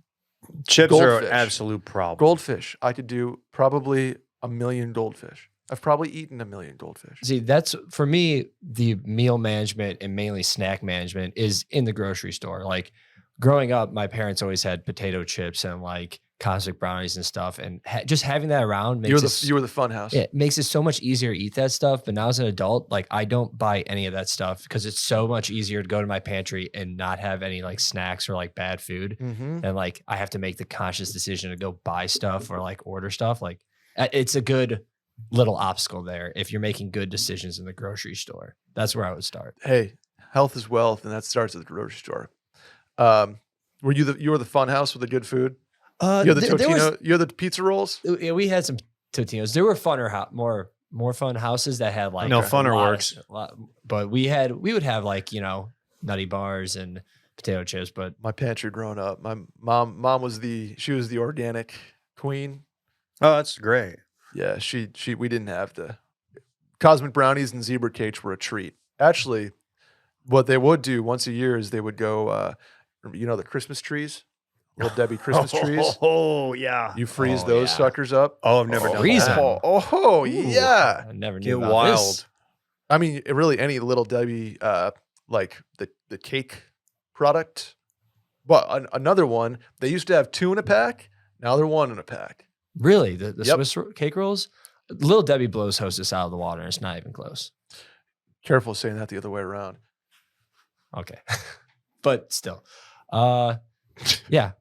Chips are an Goldfish. absolute problem. Goldfish I could do probably a million goldfish. I've probably eaten a million goldfish. See, that's for me, the meal management and mainly snack management is in the grocery store. Like growing up, my parents always had potato chips and like cosmic brownies and stuff. And just having that around makes You were the fun house. it makes it so much easier to eat that stuff. But now as an adult, like I don't buy any of that stuff because it's so much easier to go to my pantry and not have any like snacks or like bad food. Mm-hmm. And like I have to make the conscious decision to go buy stuff or like order stuff. Like it's a good little obstacle there if you're making good decisions in the grocery store. That's where I would start. Hey, health is wealth, and that starts at the grocery store. Were you were the fun house with the good food? You had the Totino, you had the pizza rolls? Yeah, we had some Totinos. There were funner, more fun houses that had like No, funner works. But we would have like, you know, nutty bars and potato chips. But My pantry growing up, my mom was the organic queen. Oh, that's great. Yeah, we didn't have the cosmic brownies and zebra cakes were a treat. Actually, what they would do once a year is they would go, the Christmas trees, Little Debbie Christmas trees. Oh, yeah. You freeze those suckers up. Oh, I've never done freeze that. them. Oh, yeah. I never knew Get about wild. this. I mean, really, any Little Debbie, like the cake product. Well, another one. They used to have 2 in a pack. Now they're 1 in a pack. Really? The Yep. Swiss cake rolls? Little Debbie blows Hostess out of the water. And it's not even close. Careful saying that the other way around. Okay. But still. Yeah.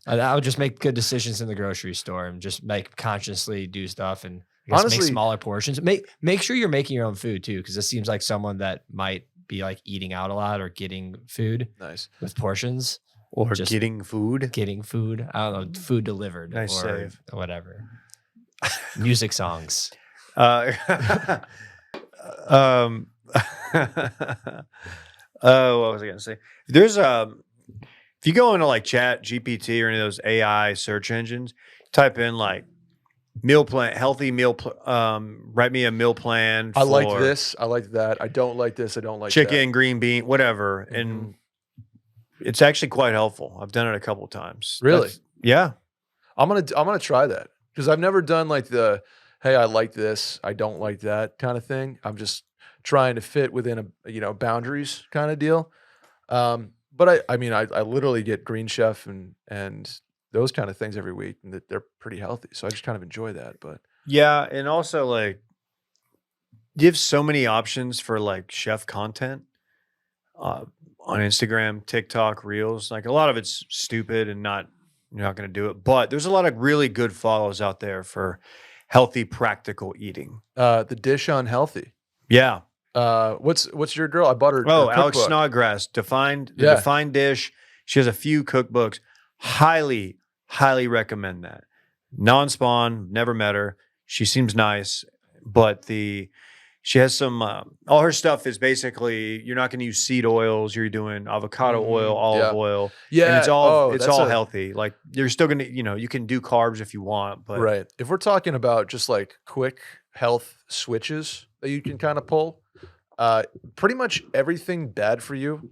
I would just make good decisions in the grocery store and just consciously do stuff and I guess Honestly, make smaller portions. Make sure you're making your own food too, because it seems like someone that might be like eating out a lot or getting food Nice. with portions. Or Just getting food. Getting food. I don't know, food delivered Nice or save. whatever. Music songs. What was I going to say? There's if you go into like Chat GPT or any of those AI search engines, type in like meal plan, healthy meal, write me a meal plan. I like for this. I like that. I don't like this. I don't like chicken, green bean, whatever. Mhm. And it's actually quite helpful. I've done it a couple of times. Really? Yeah. I'm gonna try that because I've never done like the hey, I like this, I don't like that kind of thing. I'm just trying to fit within a boundaries kind of deal. But I mean I literally get Green Chef and those kind of things every week, and they're pretty healthy. So I just kind of enjoy that. But Yeah. And also like you have so many options for like chef content on Instagram, TikTok, Reels. Like a lot of it's stupid and you're not going to do it. But there's a lot of really good follows out there for healthy, practical eating. the dish on healthy. Yeah. What's your girl? I bought her. Oh, her Alex cookbook. Snodgrass, the Yeah. Defined Dish. She has a few cookbooks. Highly, highly recommend that. Non-spawn, never met her. She seems nice, but she has some, all her stuff is basically, you're not going to use seed oils. You're doing avocado oil, olive oil. Yeah, And it's all that's healthy. Like you're still going to, you can do carbs if you want, but right. If we're talking about just like quick health switches that you can kind of pull, pretty much everything bad for you.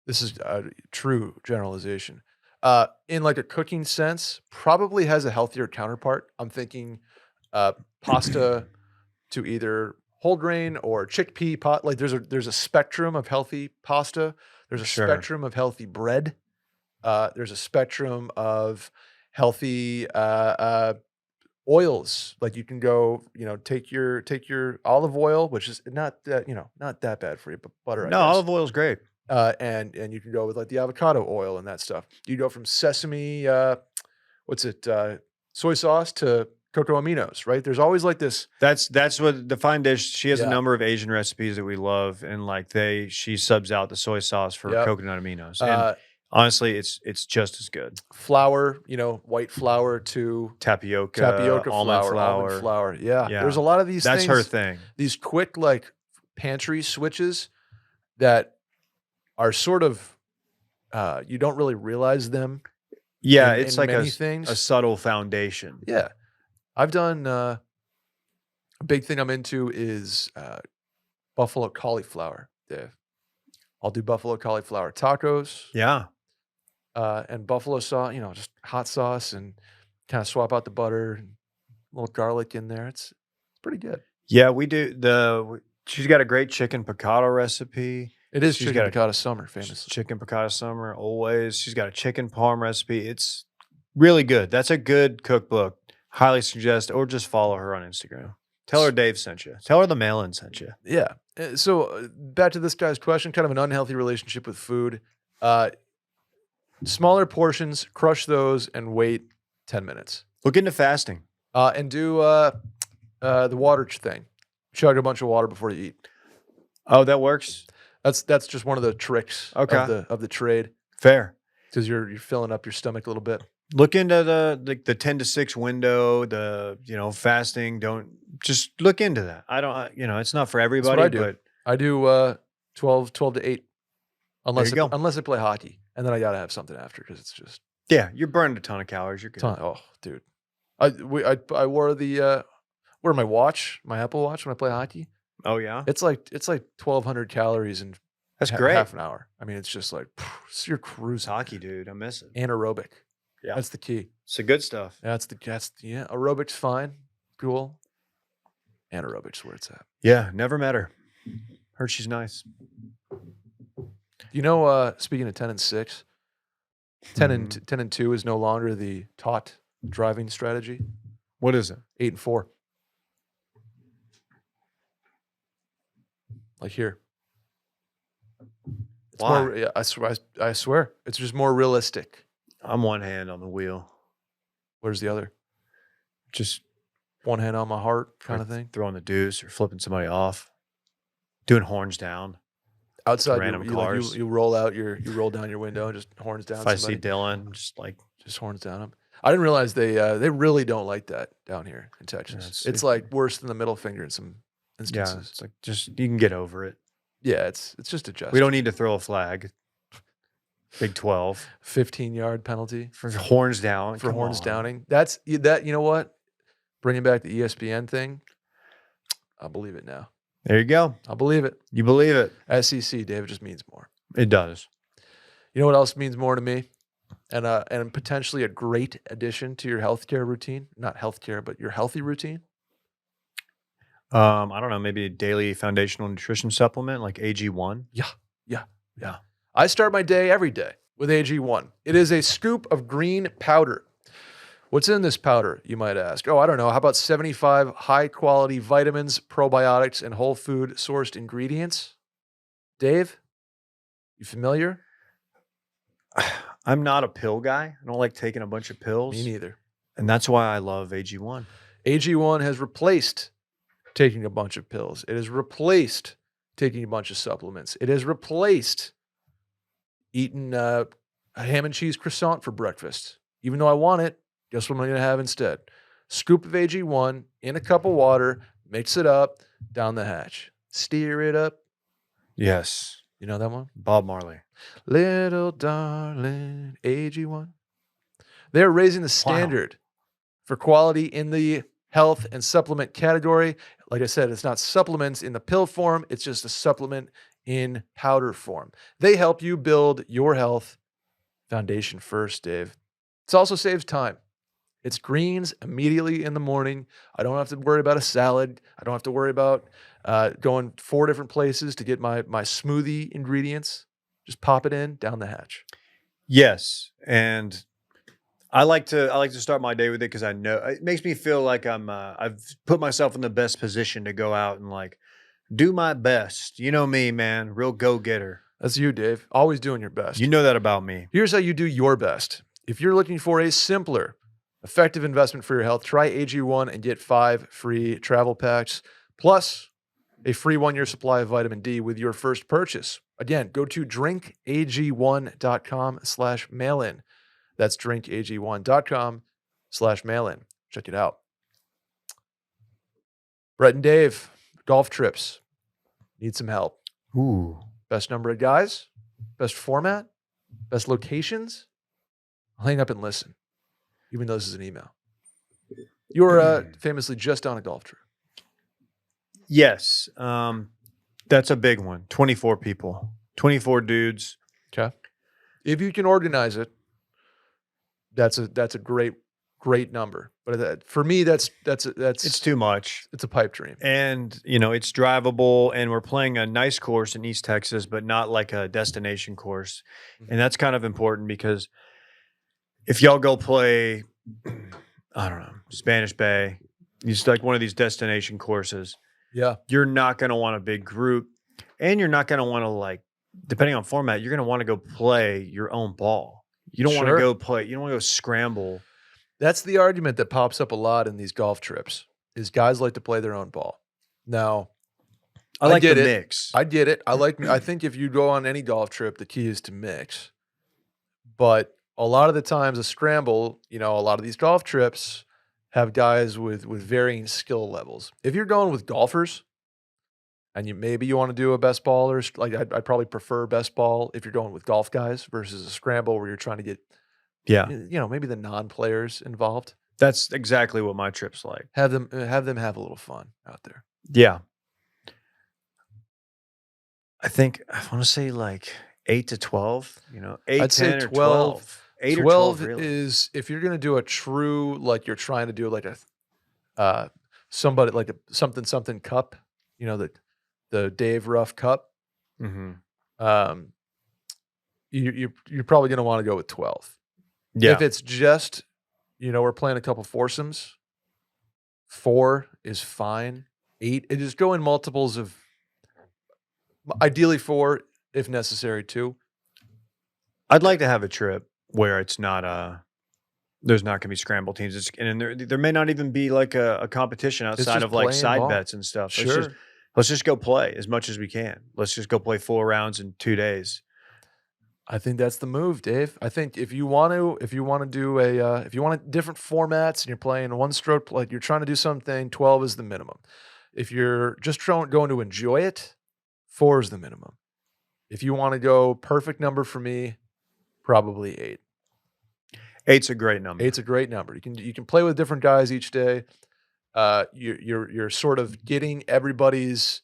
This is a true generalization. In like a cooking sense, probably has a healthier counterpart. I'm thinking pasta to either whole grain or chickpea pot. Like there's a spectrum of healthy pasta. There's a Sure. spectrum of healthy bread. There's a spectrum of healthy oils. Like you can go, take your olive oil, which is not that bad for you, but butter. no, I guess. olive oil is great. And you can go with like the avocado oil and that stuff. You go from sesame, soy sauce to cocoa aminos, right? There's always like this. That's what Defined Dish. She has Yeah. a number of Asian recipes that we love, and like she subs out the soy sauce for Yep. coconut aminos. And honestly, it's just as good. Flour, white flour to Tapioca almond flour. Yeah. Yeah. There's a lot of these That's things. her thing. These quick like pantry switches that are sort of you don't really realize them. Yeah, in it's like many a things. subtle foundation. Yeah. I've done a big thing I'm into is buffalo cauliflower, Dave. I'll do buffalo cauliflower tacos Yeah. and buffalo sauce, just hot sauce and kind of swap out the butter and a little garlic in there. It's pretty good. Yeah, we do she's got a great chicken piccata recipe. It is She's chicken got a piccata summer, famously. chicken piccata summer always. She's got a chicken parm recipe. It's really good. That's a good cookbook. Highly suggest, or just follow her on Instagram. Tell her Dave sent you. Tell her the mail-in sent you. Yeah. So back to this guy's question, kind of an unhealthy relationship with food. Smaller portions, crush those, and wait 10 minutes. Look into fasting. And do the water thing. Chug a bunch of water before you eat. Oh, that works. That's just one of the tricks of the trade, Fair. because you're filling up your stomach a little bit. Look into the 10 to 6 window, fasting. Don't just look into that. I don't, it's not for everybody, I do. but I do 12 to 8, There you go. unless I play hockey, and then I gotta have something after because it's just yeah, you're burning a ton of calories. You're good. oh, dude. I wore my watch, my Apple Watch when I play hockey. Oh yeah, It's like 1,200 calories in that's great. half an hour. I mean, it's just like you're It's cruising. hockey, dude. I miss it. Anaerobic. Yeah. That's the key. It's the good stuff. Aerobic's fine, cool. Anaerobic's where it's at. Yeah, never met her. Heard she's nice. Speaking of 10 and 6, 10 and 2 is no longer the taught driving strategy. What is it? 8 and 4. Like here. It's Why? yeah, I swear. It's just more realistic. I'm one hand on the wheel. Where's the other? Just One hand on my heart kind of thing. throwing the deuce or flipping somebody off. Doing horns down. Outside, random you cars. you roll roll down your window and just horns down If I somebody. see Dylan, Just horns down them. I didn't realize they really don't like that down here in Texas. It's like worse than the middle finger in some instances. it's like just you can get over it. Yeah, it's just a gesture. We don't need to throw a flag. Big 12 15-yard penalty for horns down. for Come horns on. downing. That's that. You know what? Bringing back the ESPN thing. I believe it now. There you go. I believe it. You believe it. SEC, David, just means more. It does. You know what else means more to me? And potentially a great addition to your healthcare routine. Not healthcare, but your healthy routine. I don't know, maybe a daily foundational nutrition supplement like AG1. Yeah. I start my day every day with AG1. It is a scoop of green powder. What's in this powder, you might ask? Oh, I don't know. How about 75 high-quality vitamins, probiotics, and whole food sourced ingredients? Dave, you familiar? I'm not a pill guy. I don't like taking a bunch of pills. Me neither. And that's why I love AG1. AG1 has replaced taking a bunch of pills. It has replaced taking a bunch of supplements. It has replaced eating a ham and cheese croissant for breakfast. Even though I want it, guess what I'm going to have instead? Scoop of AG1 in a cup of water, mix it up, down the hatch. Steer it up. Yes. You know that one? Bob Marley. Little darling AG1. They're raising the standard for quality in the health and supplement category. Like I said, it's not supplements in the pill form. It's just a supplement in powder form. They help you build your health foundation first, Dave. It also saves time. It's greens immediately in the morning. I don't have to worry about a salad. I don't have to worry about going 4 different places to get my smoothie ingredients. Just pop it in, down the hatch. Yes. And I like to start my day with it because I know it makes me feel like I've put myself in the best position to go out and like do my best. You know me, man, real go-getter. That's you, Dave. Always doing your best. You know that about me. Here's how you do your best. If you're looking for a simpler, effective investment for your health, try AG1 and get 5 free travel packs, plus a free 1-year supply of vitamin D with your first purchase. Again, go to drinkag1.com/mailin. That's drinkag1.com/mailin. Check it out. Brett and Dave, golf trips. Need some help. Ooh. Best number of guys? Best format? Best locations? I'll hang up and listen, even though this is an email. You were famously just on a golf trip. Yes. That's a big one. 24 people. 24 dudes. Okay. If you can organize it, that's a great number. But for me, that's It's too much. It's a pipe dream. And, it's drivable, and we're playing a nice course in East Texas, but not like a destination course. And that's kind of important because if y'all go play, I don't know, Spanish Bay, it's like one of these destination courses. Yeah. You're not going to want a big group, and you're not going to want to, depending on format, you're going to want to go play your own ball. You don't want to go play. You don't want to go scramble. That's the argument that pops up a lot in these golf trips is guys like to play their own ball. Now, I like the mix. I get it. I think if you go on any golf trip, the key is to mix. But a lot of the times a scramble, a lot of these golf trips have guys with varying skill levels. If you're going with golfers and maybe you want to do a best ball, or I'd probably prefer best ball if you're going with golf guys versus a scramble where you're trying to get maybe the non-players involved. That's exactly what my trip's like. Have them have a little fun out there. Yeah. I want to say 8 to 12, 8, I'd 10 say or 12. 8 or 12 really. is if you're going to do a true, you're trying to do somebody like a something cup, the Dave Ruff Cup. Mm-hmm. You're probably going to want to go with 12. Yeah. If it's just, we're playing a couple foursomes, 4 is fine. 8, it just go in multiples of, ideally 4, if necessary 2. I'd like to have a trip where it's not there's not going to be scramble teams. And there may not even be a competition outside of side ball. Bets and stuff. Sure. Let's just go play as much as we can. Let's just go play 4 rounds in 2 days. I think that's the move, Dave. I think if you want to do if you want different formats and you're playing one stroke, you're trying to do something, 12 is the minimum. If you're just going to enjoy it, 4 is the minimum. If you want to go perfect number for me, probably 8. 8's a great number. 8's a great number. You can play with different guys each day. You're sort of getting everybody's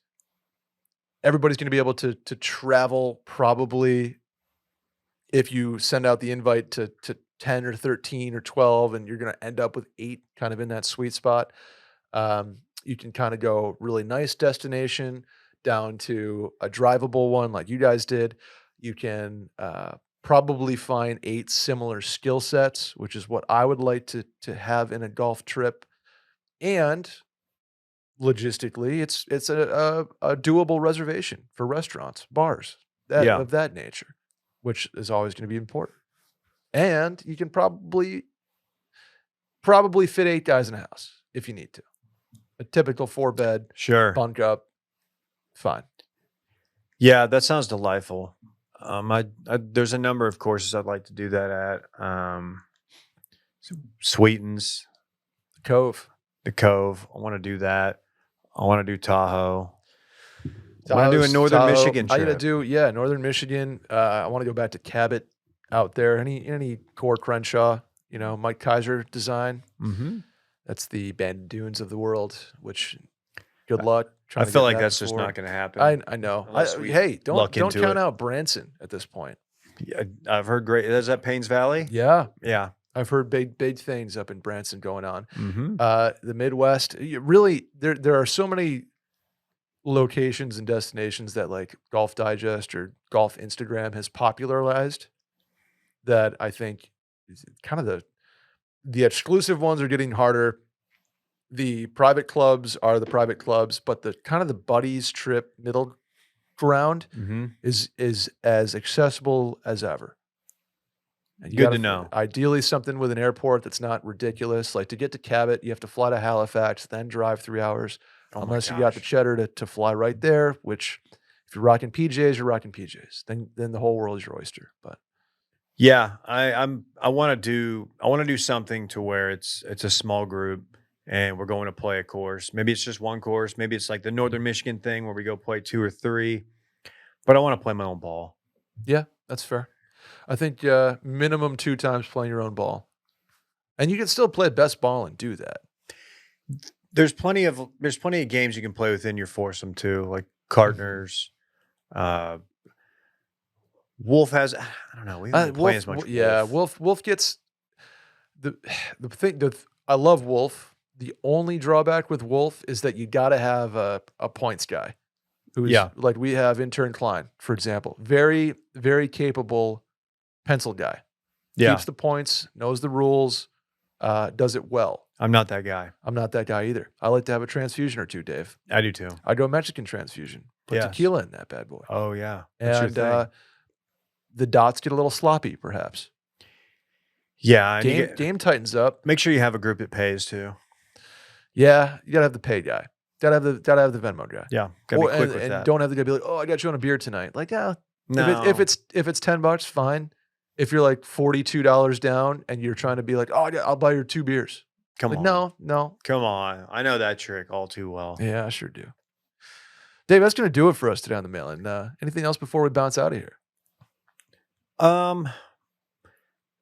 going to be able to travel probably if you send out the invite to 10 or 13 or 12 and you're going to end up with 8 kind of in that sweet spot. You can kind of go really nice destination down to a drivable one like you guys did. You can probably find 8 similar skill sets, which is what I would like to have in a golf trip. And logistically, it's a doable reservation for restaurants, bars, of that nature, which is always going to be important. And you can probably fit 8 guys in a house if you need to. A typical 4-bed, sure, bunk up, fine. Yeah, that sounds delightful. There's a number of courses I'd like to do that at. Sweetens, the Cove. I want to do that. I want to do Tahoe. I want to do a Northern Michigan trip. I got to do, Northern Michigan. I want to go back to Cabot out there. Any Core Crenshaw, Mike Kaiser design. Mm-hmm. That's the Bandon Dunes of the world, which good luck. I feel like that's just not going to happen. I know. Don't count out Branson at this point. Yeah, I've heard great. Is that Paynes Valley? Yeah. Yeah. I've heard big things up in Branson going on. Mm-hmm. The Midwest, really, there are so many locations and destinations that Golf Digest or Golf Instagram has popularized that I think kind of the exclusive ones are getting harder. The private clubs are the private clubs, but the kind of the buddies trip middle ground is as accessible as ever. And good to know. Ideally, something with an airport that's not ridiculous. Like to get to Cabot, you have to fly to Halifax, then drive 3 hours. Unless you got the cheddar to fly right there. Which, if you're rocking PJs, you're rocking PJs. Then the whole world is your oyster. But yeah, I want to do something to where it's a small group and we're going to play a course. Maybe it's just one course. Maybe it's like the Northern Michigan thing where we go play 2 or 3. But I want to play my own ball. Yeah, that's fair. I think minimum 2 times playing your own ball. And you can still play best ball and do that. There's plenty of games you can play within your foursome too, like Cartners. Wolf has, I don't know, we haven't been playing as much. Yeah, Wolf gets the thing. I love Wolf. The only drawback with Wolf is that you got to have a points guy. Who's like we have intern Klein, for example. Very, very capable pencil guy. Yeah. Keeps the points, knows the rules, does it well. I'm not that guy. I'm not that guy either. I like to have a transfusion or two, Dave. I do too. I go Mexican transfusion. Put tequila in that bad boy. Oh, yeah. That's and the dots get a little sloppy, perhaps. Yeah. Game tightens up. Make sure you have a group that pays too. Yeah, you gotta have the pay guy. Gotta have the Venmo guy. Yeah, gotta be quick with that. Don't have the guy be like, "Oh, I got you on a beer tonight." Like, yeah, no. If it's $10, fine. If you're like $42 down and you're trying to be like, "Oh, I'll buy your 2 beers." Come on, no, come on. I know that trick all too well. Yeah, I sure do. Dave, that's gonna do it for us today on the mail. And anything else before we bounce out of here?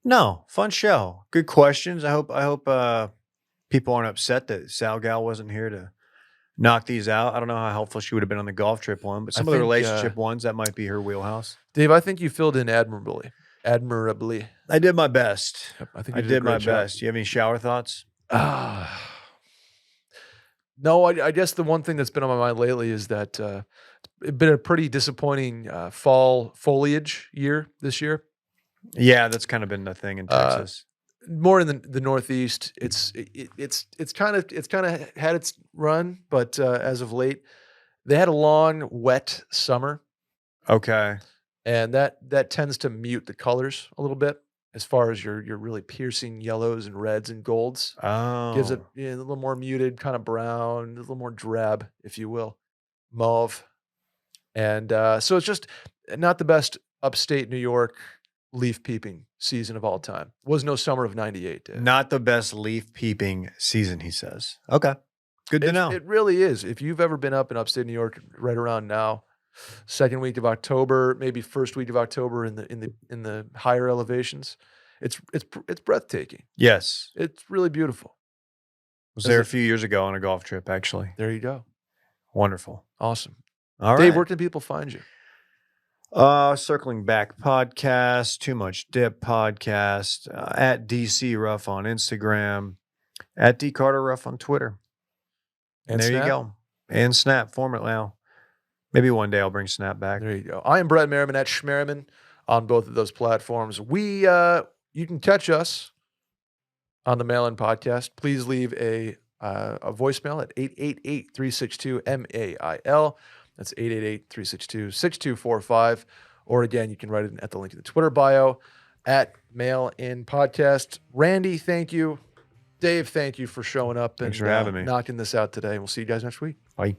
No, fun show. Good questions. I hope people aren't upset that Sal Gal wasn't here to knock these out. I don't know how helpful she would have been on the golf trip one, but some of the relationship ones, that might be her wheelhouse. Dave, I think you filled in admirably. I did my best. Yep, I think I did my best. Do you have any shower thoughts? No, I guess the one thing that's been on my mind lately is that it's been a pretty disappointing fall foliage year this year. Yeah, that's kind of been the thing in Texas. More in the Northeast, it's kind of had its run, but as of late, they had a long, wet summer. Okay, and that tends to mute the colors a little bit as far as your really piercing yellows and reds and golds. Oh, gives it a little more muted, kind of brown, a little more drab, if you will, mauve, and so it's just not the best upstate New York leaf peeping season of all time. Was no summer of '98. Dave. Not the best leaf peeping season, he says. Okay, good to know. It really is. If you've ever been up in upstate New York, right around now, second week of October, maybe first week of October in the higher elevations, it's breathtaking. Yes, it's really beautiful. Was there a few years ago on a golf trip, actually. There you go. Wonderful. Awesome. All right. Dave, where can people find you? Circling Back Podcast, Too Much Dip Podcast, at DC Ruff on Instagram, at D Carter Ruff on Twitter. And there Snap? You go. And Snap, format now. Maybe one day I'll bring Snap back. There you go. I am Brett Merriman at Schmerriman on both of those platforms. You can catch us on the Mail-In Podcast. Please leave a voicemail at 888-362-MAIL. That's 888-362-6245. Or again, you can write it at the link in the Twitter bio at Mail-In Podcast. Randy, thank you. Dave, thank you for showing up and having me. knocking this out today. We'll see you guys next week. Bye.